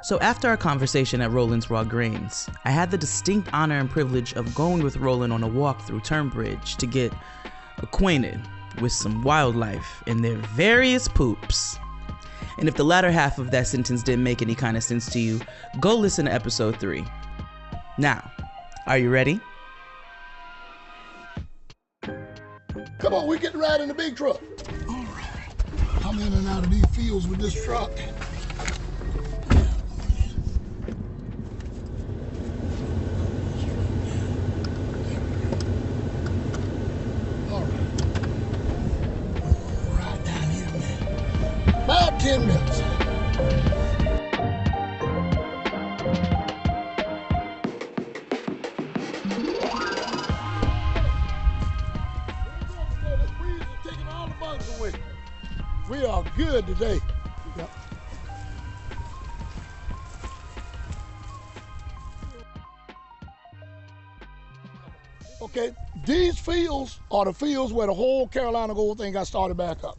So after our conversation at Roland's Raw Grains, I had the distinct honor and privilege of going with Roland on a walk through Turnbridge to get acquainted with some wildlife and their various poops. And if the latter half of that sentence didn't make any kind of sense to you, go listen to episode 3. Now, are you ready? Come on, we get to ride in the big truck. All right. I'm in and out of these fields with this truck. All right. Right down here, man. About 10 minutes. We are good today. Yep. Okay, these fields are the fields where the whole Carolina gold thing got started back up.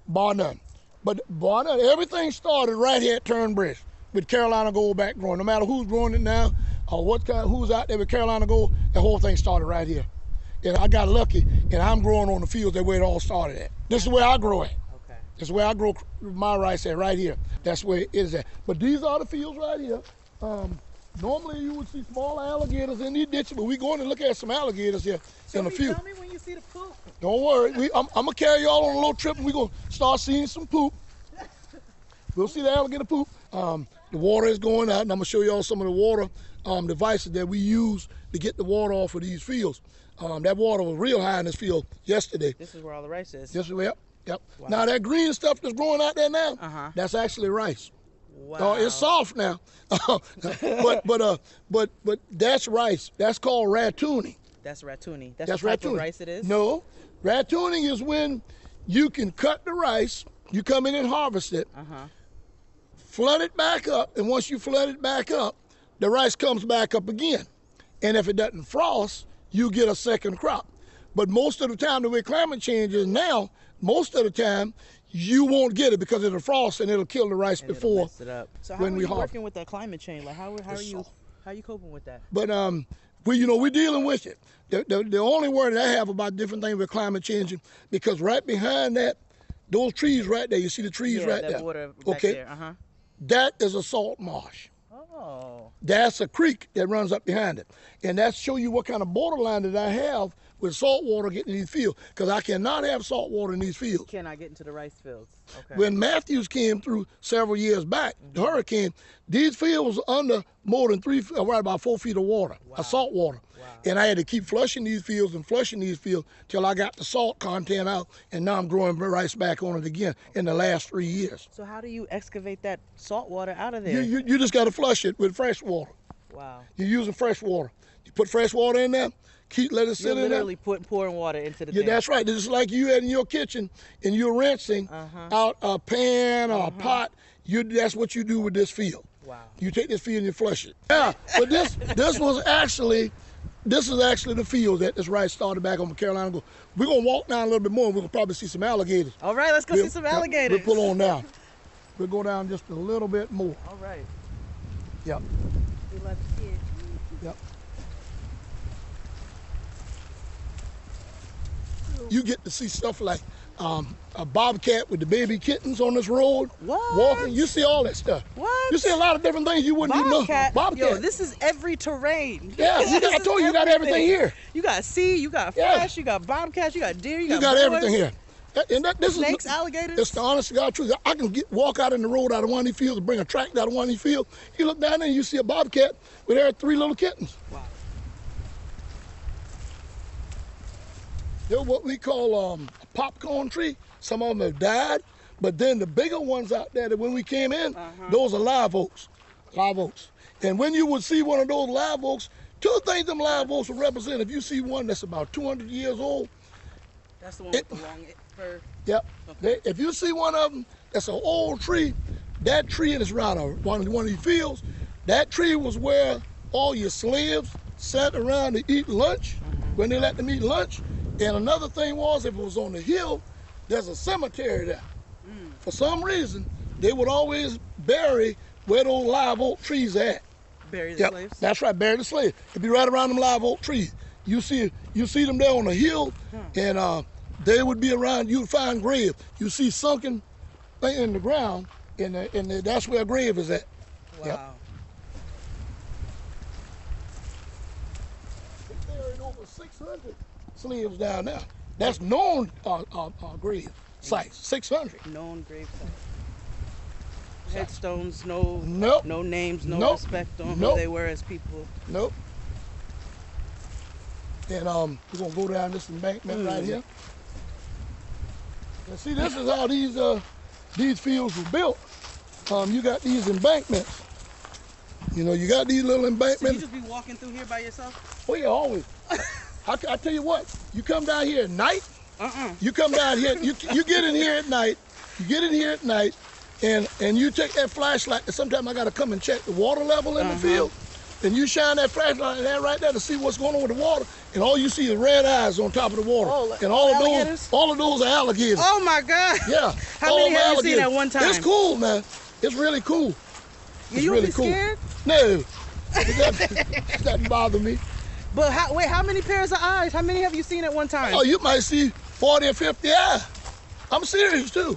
Bar none. But bar none, everything started right here at Turnbridge with Carolina gold back growing. No matter who's growing it now or who's out there with Carolina gold, the whole thing started right here. And I got lucky, and I'm growing on the fields that where it all started at. This is where I grow at. That's where I grow my rice at, right here. That's where it is at. But these are the fields right here. Normally you would see small alligators in these ditches, but we're going to look at some alligators here in a few. Tell me when you see the poop. Don't worry. I'm going to carry y'all on a little trip, and we're going to start seeing some poop. We'll see the alligator poop. The water is going out, and I'm going to show y'all some of the water devices that we use to get the water off of these fields. That water was real high in this field yesterday. This is where all the rice is. This is where. Yep. Wow. Now that green stuff that's growing out there now, that's actually rice. Wow. It's soft now, but that's rice. That's called ratooning. That's ratooning. That's the type of rice it is? No, ratooning is when you can cut the rice, you come in and harvest it, flood it back up, and once you flood it back up, the rice comes back up again. And if it doesn't frost, you get a second crop. But most of the time, the way climate change is now, most of the time, you won't get it because it'll frost and it'll kill the rice and before. Mess it up. So how are you working with that climate change? Like how are you coping with that? But we're dealing with it. The only word that I have about different things with climate changing, because right behind that, those trees right there, you see the trees right there. Water back there. That is a salt marsh. Oh. That's a creek that runs up behind it. And that show you what kind of borderline that I have with salt water getting in these fields, because I cannot have salt water in these fields. You cannot get into the rice fields. Okay. When Matthews came through several years back, the hurricane, these fields were under more than right about 4 feet of water, salt water. Wow. And I had to keep flushing these fields till I got the salt content out, and now I'm growing rice back on it again in the last 3 years. So how do you excavate that salt water out of there? You just got to flush it with fresh water. Wow. You're using fresh water. You put fresh water in there, let it sit in there. You're literally pouring water into the thing. That's right. This is like you had in your kitchen and you're rinsing out a pan or a pot. That's what you do with this field. Wow. You take this field and you flush it. Yeah, but this is actually the field that this rice started back on the Carolina Gold. We're going to walk down a little bit more and we're going to probably see some alligators. All right, let's go see some alligators. We'll pull on down. We'll go down just a little bit more. All right. Yep. We love to see it. Yep. You get to see stuff like a bobcat with the baby kittens on this road. What? Walking. You see all that stuff. What? You see a lot of different things you wouldn't even know. Bobcat. Yo, this is every terrain. Yeah, I told you, you got everything here. You got sea, you got fish, you got bobcats, you got deer, you got everything here. And this snakes, alligators. It's the honest to God truth. I can walk out in the road out of one of these fields and bring a tractor out of one of these fields. You look down there and you see a bobcat with there 3 little kittens. Wow. They're what we call a popcorn tree. Some of them have died, but then the bigger ones out there that when we came in, those are live oaks. Live oaks. And when you would see one of those live oaks, 2 things them live oaks will represent. If you see one that's about 200 years old. That's the one with the long fur. Yep. Okay. If you see one of them that's an old tree, that tree is around one of these fields. That tree was where all your slaves sat around to eat lunch when they let them eat lunch. And another thing was, if it was on the hill, there's a cemetery there. For some reason, they would always bury where those live oak trees are at. Bury the slaves? That's right, bury the slaves. It'd be right around them live oak trees. You see them there on the hill, and they would be around. You'd find graves. You see sunken thing in the ground, and that's where a grave is at. Wow. Yep. They buried over 600 slaves down there. That's known grave sites. 600. Known grave sites. Headstones, no names, no respect on who they were as people. Nope. And we're gonna go down this embankment right here. And see, this is how these fields were built. You got these embankments. You know, you got these little embankments. So you just be walking through here by yourself? Oh yeah, always. I tell you what, you come down here at night. You come down here. You get in here at night. You get in here at night. And you take that flashlight, and sometimes I gotta come and check the water level in the field, and you shine that flashlight right there to see what's going on with the water, and all you see is red eyes on top of the water. And all of those are alligators. Oh my God. Yeah. How many have you seen at one time? It's cool, man. It's really cool. It's you really be cool. Scared? No. It doesn't bother me. But how many pairs of eyes? How many have you seen at one time? Oh, you might see 40 or 50 eyes. I'm serious too.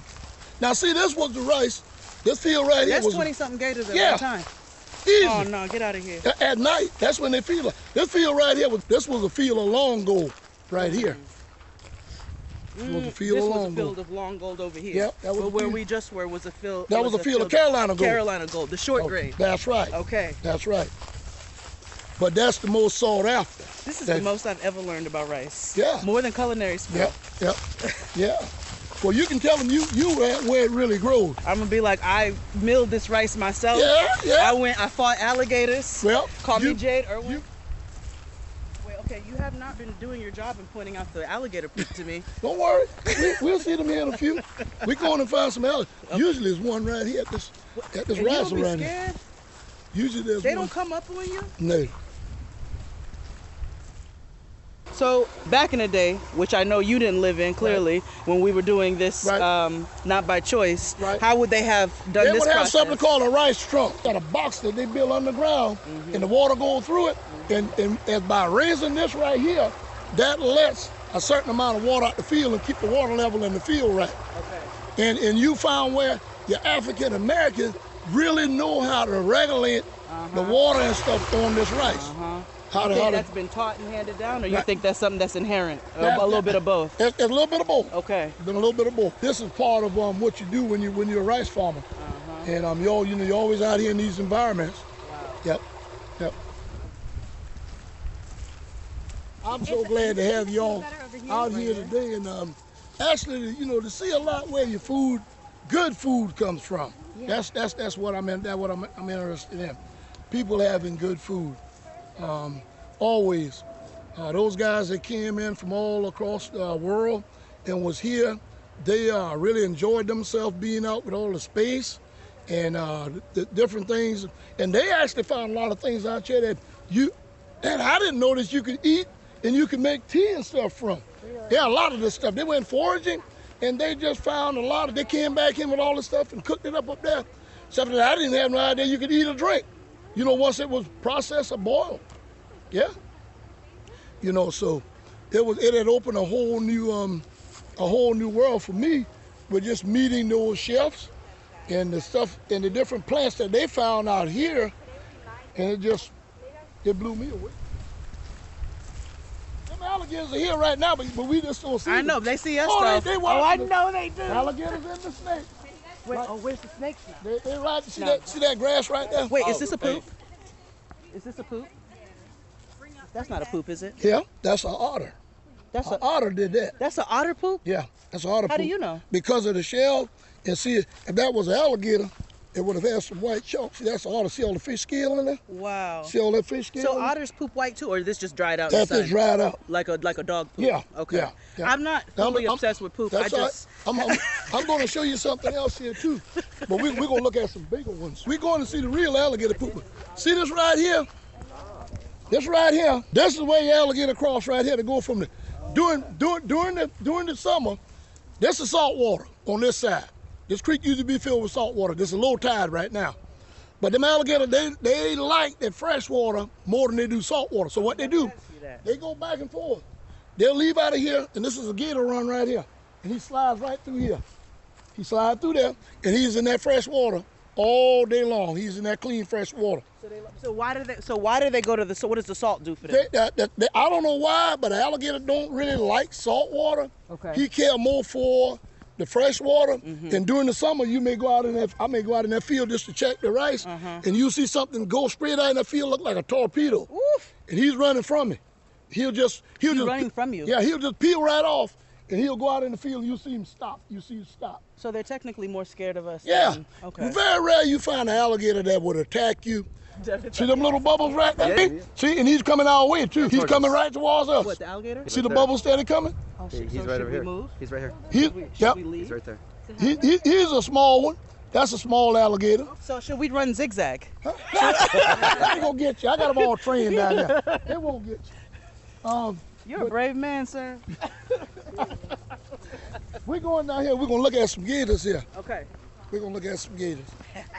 Now see, this was the rice. This field right here was 20-something gators at one time. Easy. Oh no, get out of here. At night, that's when they feed. This field right here this was a field of long gold right here. This was a field of long gold. This was a field of long gold over here. Yep, that was where we just were was a field. That was a field of Carolina gold. Carolina gold, the short grade. That's right. Okay. That's right. But that's the most sought after. This is the most I've ever learned about rice. Yeah. More than culinary school. Yep. Yeah. Well, you can tell them you at where it really grows. I'm gonna be like, I milled this rice myself. Yeah. I fought alligators. Well, call me Jade Irwin. Wait, okay, you have not been doing your job in pointing out the alligator poop to me. Don't worry, we'll see them here in a few. We're going to find some alligators. Usually there's one right here at this rice around here. Usually there's They one. don't come up on you? No. So back in the day, which I know you didn't live in clearly, when we were doing this not by choice, how would they have done this process? They would have something called a rice trunk. Got a box that they build underground, and the water goes through it, and by raising this right here, that lets a certain amount of water out the field and keep the water level in the field right. Okay. And you found where your African Americans really know how to regulate the water and stuff on this rice. You think that's been taught and handed down, or you think that's something that's inherent? A little bit of both? It's a little bit of both. Okay. Been a little bit of both. This is part of what you do when you're a rice farmer. And you're always out here in these environments. Wow. Yep. I'm so glad to have y'all out here today, and actually, to see a lot where your good food comes from. Yeah. That's what I'm interested in. People having good food. Always. Those guys that came in from all across the world and was here, they really enjoyed themselves being out with all the space and the different things. And they actually found a lot of things out here that I didn't know that you could eat and you could make tea and stuff from. Yeah, a lot of this stuff. They went foraging and they just found they came back in with all this stuff and cooked it up there. Something that I didn't have no idea you could eat or drink. Once it was processed or boiled. Yeah. So it had opened a whole new world for me with just meeting those chefs and the stuff and the different plants that they found out here, and it blew me away. Them alligators are here right now, but we just don't see them. I know, they see us though. I know they do. Alligators and the snakes. Where's the snakes now? They right. See that grass right there? Wait, is this a poop? Is this a poop? That's not a poop, is it? Yeah, that's an otter. An otter did that. That's an otter poop? Yeah, that's an otter poop. How do you know? Because of the shell. And see, if that was an alligator, it would have had some white chalk. See, that's an otter. See all the fish scale in there? Wow. See all that fish scale? So otters poop white too, or is this just dried out? That's just dried out. Like a dog poop? Yeah. Okay. Yeah. I'm not fully obsessed with poop. I'm going to show you something else here too. But we're going to look at some bigger ones. We're going to see the real alligator poop. See this right here? This right here, this is where your alligator cross right here to go from during the summer. This is salt water on this side. This creek used to be filled with salt water. This is low tide right now. But them alligators, they like that fresh water more than they do salt water. So what they do, they go back and forth. They'll leave out of here, and this is a gator run right here. And he slides right through here. He slides through there, and he's in that fresh water all day long. He's in that clean, fresh water. So why do they go to the? So what does the salt do for them? I don't know why, but the alligator don't really like salt water. Okay. He care more for the fresh water. And during the summer, I may go out in that field just to check the rice, and you see something go straight out in that field, look like a torpedo. Oof. And he's running from me. He's running from you. Yeah, he'll just peel right off, and he'll go out in the field, and you see him stop. So they're technically more scared of us. Yeah. Okay. Very rare you find an alligator that would attack you. See them little bubbles right there? Yeah. See, and he's coming our way too. He's coming right towards us. What, the alligator? See the bubbles steady coming? Oh, He's right over here. Move? He's right here. Should we leave? He's right there. He's a small one. That's a small alligator. So should we run zigzag? They ain't gonna get you. I got them all trained down there. They won't get you. You're a brave man, sir. We're going down here. We're gonna look at some gators here. Okay. We're gonna look at some gators,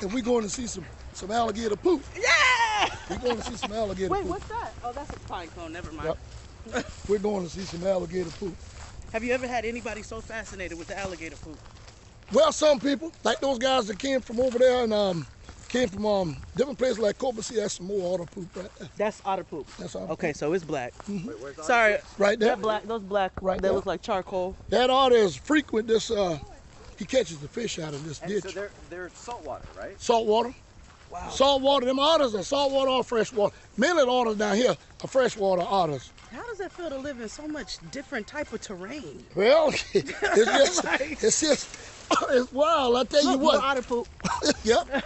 and we're going to see some alligator poop. Yeah! We're going to see some alligator poop. Wait, what's that? Oh, that's a pine cone. Never mind. Yep. We're going to see some alligator poop. Have you ever had anybody so fascinated with the alligator poop? Well, some people, like those guys that came from over there and came from different places like Corpus, see, that's some more otter poop right there. That's otter poop. That's otter Okay, poop. so it's black. Mm-hmm. Wait, where's Sorry. Right there. Those black, Right they there. look like charcoal. That otter is frequent. He catches the fish out of this ditch. So they're saltwater, right? Salt water. Wow. Salt water. Them otters are salt water or fresh water. Mainly the otters down here are freshwater otters. How does it feel to live in so much different type of terrain? Well, it's wild. I tell you Look, what. more otter poop. Yep.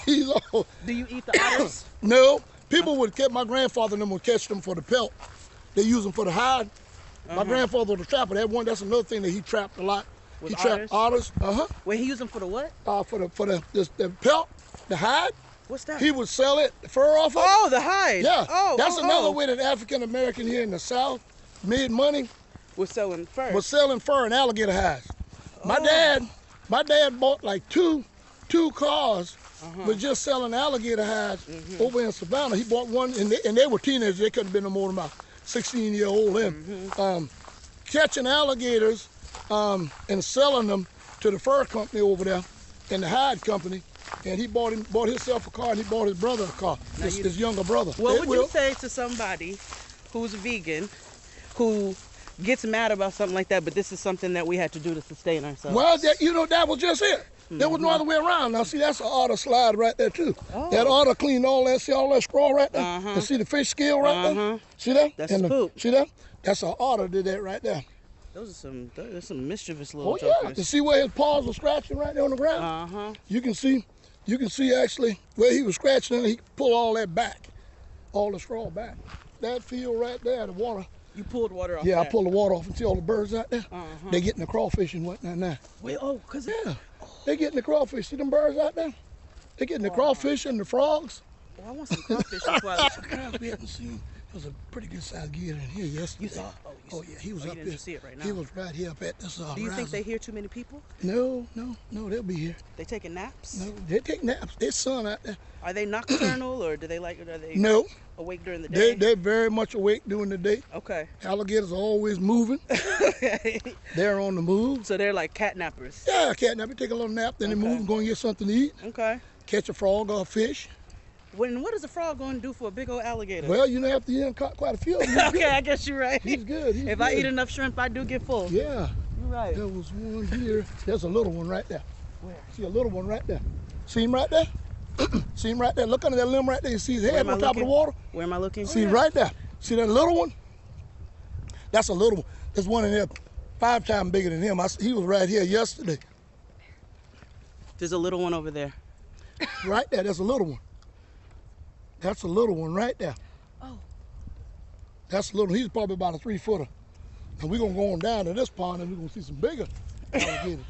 He's all. Do you eat the otters? No. People would catch. My grandfather and them would catch them for the pelt. They use them for the hide. My grandfather was a trapper. That's another thing that he trapped a lot. He trapped otters. Wait, he used them for the what? For the pelt, the hide. What's that? He would sell it, the fur off of it. Oh, the hide. Yeah. Oh, That's another way that African American here in the South made money. We're selling fur. Was selling fur and alligator hides. My dad bought like two cars with just selling alligator hides over in Savannah. He bought one, and they were teenagers. They couldn't have been no more than about 16-year-old then. Catching alligators and selling them to the fur company over there and the hide company. And he bought himself a car, and he bought his brother a car, his younger brother. What would you say to somebody who's vegan, who gets mad about something like that, but this is something that we had to do to sustain ourselves? Well, that was just it. There was no other way around. Now, see, that's an otter slide right there, too. Oh. That otter cleaned all that straw right there? And see the fish scale right there? See that? That's the poop. See that? That's an otter did that right there. Those are some mischievous little yeah. jokers. To see where his paws were scratching right there on the ground? You can see actually where he was scratching, and he pulled all that back, all the straw back. That field right there, the water. You pulled water off. Yeah, that. I pulled the water off and see all the birds out there. They getting the crawfish and whatnot now. Wait, cause they getting the crawfish. See them birds out there? They getting the crawfish and the frogs. Oh, I want some crawfish. That's why We haven't seen. There was a pretty good sized gator in here yesterday. You saw? Oh yeah, he was up you there. didn't see it right now. He was right here up at this. Do you think they hear too many people? No, they'll be here. They taking naps? No, they take naps. There's sun out there. Are they nocturnal, or are they No. awake during the day? They're very much awake during the day. Okay. Alligators are always moving. Okay. They're on the move. So they're like cat nappers. Yeah, cat nap. They take a little nap, then they move and go and get something to eat. Okay. Catch a frog or a fish. What is a frog going to do for a big old alligator? Well, after you caught quite a few of them. Okay, I guess you're right. He's good. If I eat enough shrimp, I do get full. Yeah. You're right. There was one here. There's a little one right there. Where? See a little one right there. See him right there? See him right there? Look under that limb right there. You see his head on top of the water? Where am I looking? See right there. See that little one? That's a little one. There's one in there 5 times bigger than him. He was right here yesterday. There's a little one over there. Right there. There's a little one. That's a little one right there. Oh. That's a little. He's probably about a 3-footer. And we're going to go on down to this pond, and we're going to see some bigger alligators.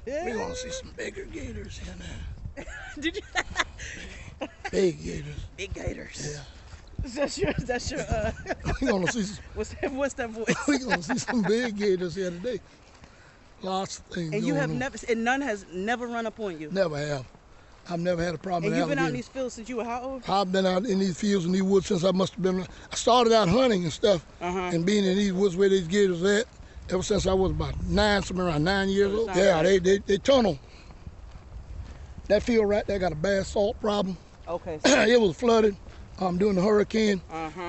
We're going to see some bigger gators in there. Did you? Big gators. Big gators. Yeah. That's your We're going to see some, what's that voice? we're going to see some big gators here today. Lots of things And you going have on. never, and none has never run up on you. Never have. I've never had a problem And with you've been out in alligator. these fields since you were how old? I've been out in these fields and these woods since I must have been. I started out hunting and stuff, and being in these woods where these gators at ever since I was about somewhere around 9 years old. Yeah, right. they tunnel. That field right there got a bad salt problem. Okay. It was flooded during the hurricane.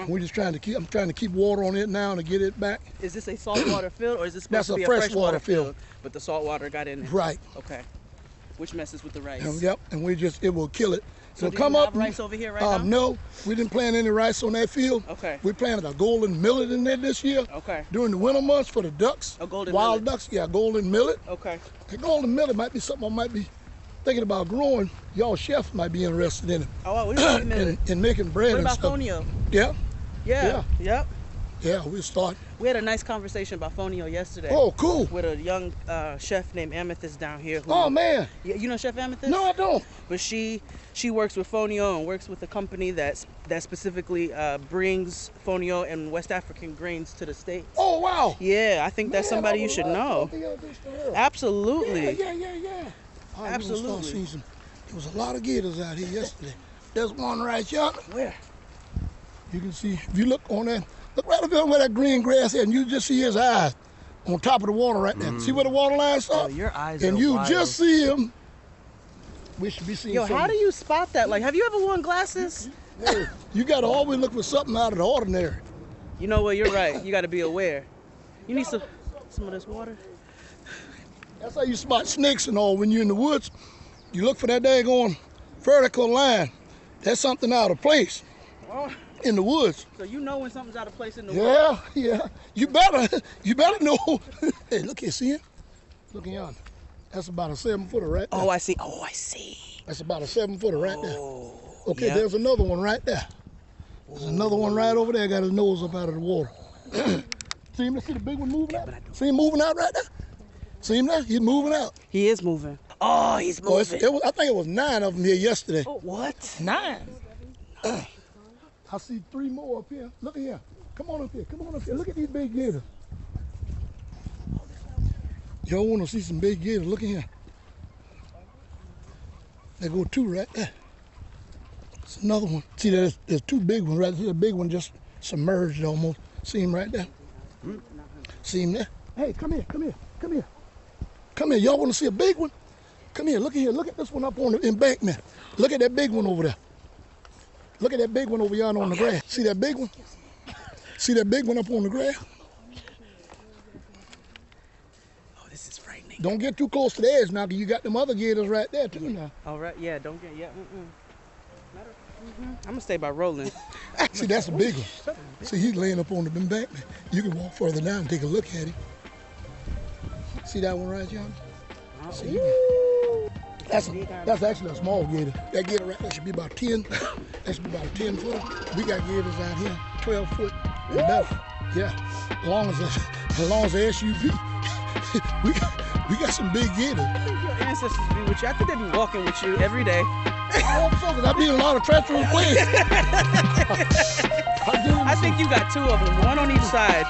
We're just trying to keep. I'm trying to keep water on it now to get it back. Is this a saltwater field or is this supposed That's to be a a freshwater freshwater field. But the saltwater got in there. Right. Okay. Which messes with the rice. Yep. And it will kill it. So It'll do come you up. have rice over here right now? No, we didn't plant any rice on that field. Okay. We planted a golden millet in there this year. Okay. During the winter months for the ducks. A golden wild millet. ducks. Yeah, golden millet. Okay. The golden millet might be something I might be thinking about growing. Y'all chefs might be interested in it. Oh, wow. What do you think millet? in making bread What and about stuff. fonio? Yeah. Yeah. Yep. Yeah, we'll start. We had a nice conversation about fonio yesterday. Oh, cool. With a young chef named Amethyst down here. Who, Oh, man. You know Chef Amethyst? No, I don't. But she works with fonio and works with a company that specifically brings fonio and West African grains to the States. Oh, wow. Yeah, I think that's somebody you should know. Absolutely. Yeah. All right, Absolutely. we're gonna start seeing there was a lot of gators out here yesterday. There's one right here. Where? You can see, if you look on that, look right up there where that green grass is, and you just see his eyes on top of the water right there. See where the water lines are? Oh, your eyes and are you wild. just see him. We should be seeing Yo, something. how do you spot that? Like, have you ever worn glasses? Hey, you got to always look for something out of the ordinary. You know what? You're right. You got to be aware. You need some of this water. That's how you spot snakes and all when you're in the woods. You look for that daggone vertical line. That's something out of place in the woods. So you know when something's out of place in the woods. Yeah. You better know. Hey, look here, see it? Look yonder. That's about a 7-footer right there. Oh, I see. That's about a 7-footer right there. Okay, yep. There's another one right there. There's another one right over there. Got his nose up out of the water. See him? See the big one moving out? See him moving out right there? See him now? He's moving out. He is moving. Oh, he's moving. I think it was 9 of them here yesterday. Oh, what? 9? I see 3 more up here. Look at here. Come on up here. Look at these big gators. Y'all want to see some big gators? Look at here. There go 2 right there. It's another one. See, there's 2 big ones right there. The big one just submerged almost. See him right there? See him there? Hey, come here. Come here. Y'all want to see a big one? Come here. Look at here. Look at this one up on the embankment. Look at that big one over there. Look at that big one over yonder on the grass. See that big one? See that big one up on the grass? Oh, this is frightening. Don't get too close to the edge now, because you got them other gators right there too now. All right, yeah, don't get, yeah, I'm gonna stay by rolling. See, that's a big one. See, he's laying up on the embankment. You can walk further down and take a look at him. See that one right yonder? See, that's actually a small gator. That gator right there should be about 10. That should be about a 10-footer. We got gators out here, 12 foot and better. Yeah, as long as the SUV, we got some big gators. Your ancestors be with you. I think they be walking with you every day. I hope so, because I be in a lot of treacherous places. I think you got 2 of them, one on each side.